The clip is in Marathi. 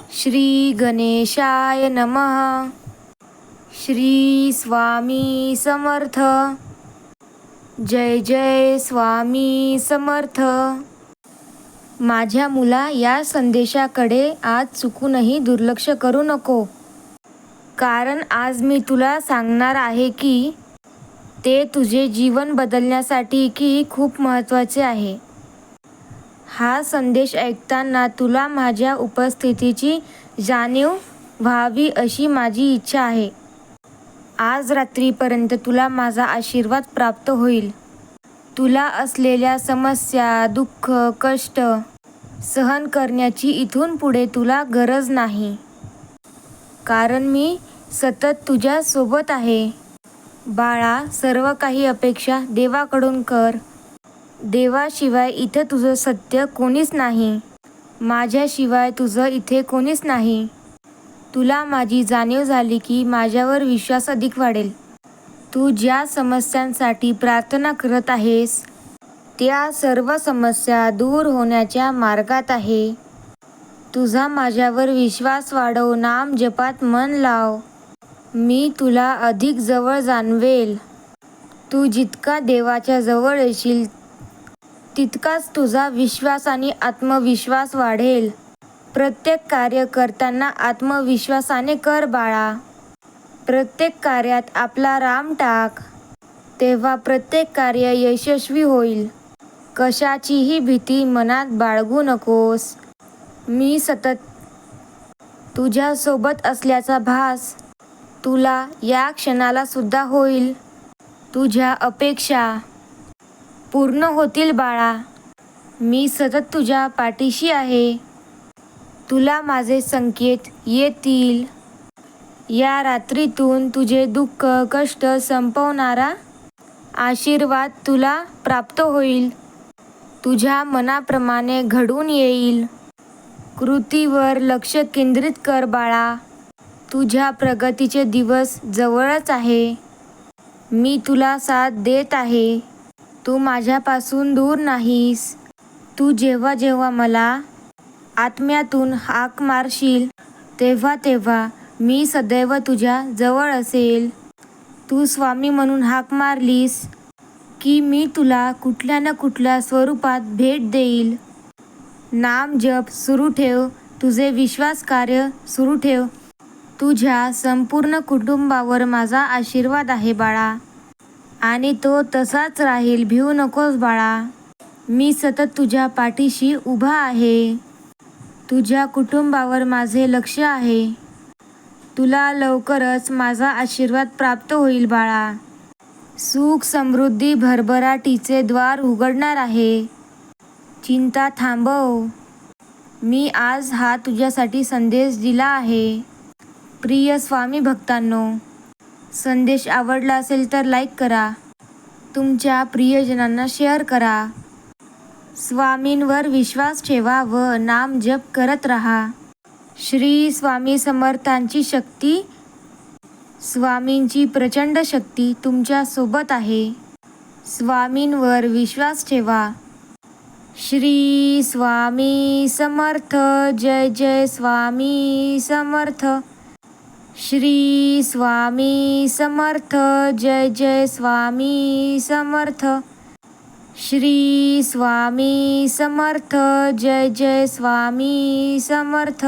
श्री गणेशाय नमः. श्री स्वामी समर्थ. जय जय स्वामी समर्थ. माझ्या मुला, या संदेशाकडे आज चुकूनही दुर्लक्ष करू नको, कारण आज मी तुला सांगणार आहे की ते तुझे जीवन बदलण्यासाठी की खूप महत्त्वाचे आहे. हा संदेश ऐकताना तुला माझ्या उपस्थितीची जाणीव व्हावी अशी माझी इच्छा आहे. आज रात्रीपर्यंत तुला माझा आशीर्वाद प्राप्त होईल. तुला असलेल्या समस्या, दुःख, कष्ट सहन करण्याची इथून पुढे तुला गरज नाही, कारण मी सतत तुझ्या सोबत आहे. बाळा, सर्व काही अपेक्षा देवाकडून कर. देवाशिवाय इथे तुझं सत्य कोणीच नाही. माझ्याशिवाय तुझं इथे कोणीच नाही. तुला माझी जाणीव झाली की माझ्यावर विश्वास अधिक वाढेल. तू ज्या समस्यांसाठी प्रार्थना करत आहेस त्या सर्व समस्या दूर होण्याच्या मार्गात आहे. तुझा माझ्यावर विश्वास वाढव. नाम जपात मन लाव. मी तुला अधिक जवळ जाणवेल. तू जितका देवाच्या जवळ येशील तितकाच तुझा विश्वास आणि आत्मविश्वास वाढेल. प्रत्येक कार्य करताना आत्मविश्वासाने कर बाळा. प्रत्येक कार्यात आपला राम टाक, तेव्हा प्रत्येक कार्य यशस्वी होईल. कशाचीही भीती मनात बाळगू नकोस. मी सतत तुझ्यासोबत असल्याचा भास तुला या क्षणाला सुद्धा होईल. तुझ्या अपेक्षा पूर्ण होतील बाळा. मी सतत तुझ्या पाठीशी आहे. तुला माझे संकेत येतील. या रात्रीतून तुझे दुःख, कष्ट संपवणारा आशीर्वाद तुला प्राप्त होईल. तुझ्या मनाप्रमाणे घडून येईल. कृतीवर लक्ष केंद्रित कर बाळा. तुझ्या प्रगतीचे दिवस जवळच आहे. मी तुला साथ देत आहे. तू माझ्यापासून दूर नाहीस. तू जेव्हा जेव्हा मला आत्म्यातून हाक मारशील तेव्हा तेव्हा मी सदैव तुझ्या जवळ असेल. तू स्वामी म्हणून हाक मारलीस की मी तुला कुठल्या ना कुठल्या स्वरूपात भेट देईल. नाम जप सुरू ठेव. तुझे विश्वास कार्य सुरू ठेव. तुझ्या संपूर्ण कुटुंबावर माझा आशीर्वाद आहे बाळा, आणि तो तसाच राहील. भिवू नकोस बाळा. मी सतत तुझ्या पाठीशी उभा आहे. तुझ्या कुटुंबावर माझे लक्ष आहे. तुला लवकरच माझा आशीर्वाद प्राप्त होईल बाळा. सुख, समृद्धी, भरभराटीचे द्वार उघडणार आहे. चिंता थांबव. मी आज हा तुझ्यासाठी संदेश दिला आहे. प्रिय स्वामी भक्तांनो, संदेश आवडला असेल तर लाईक करा. तुमच्या प्रियजनांना शेअर करा. स्वामींवर विश्वास ठेवा व नाम जप करत राहा. श्री स्वामी समर्थांची शक्ती, स्वामींची प्रचंड शक्ती तुमच्या सोबत आहे. स्वामींवर विश्वास ठेवा. श्री स्वामी समर्थ. जय जय स्वामी समर्थ. श्री स्वामी समर्थ. जय जय स्वामी समर्थ. श्री स्वामी समर्थ. जय जय स्वामी समर्थ.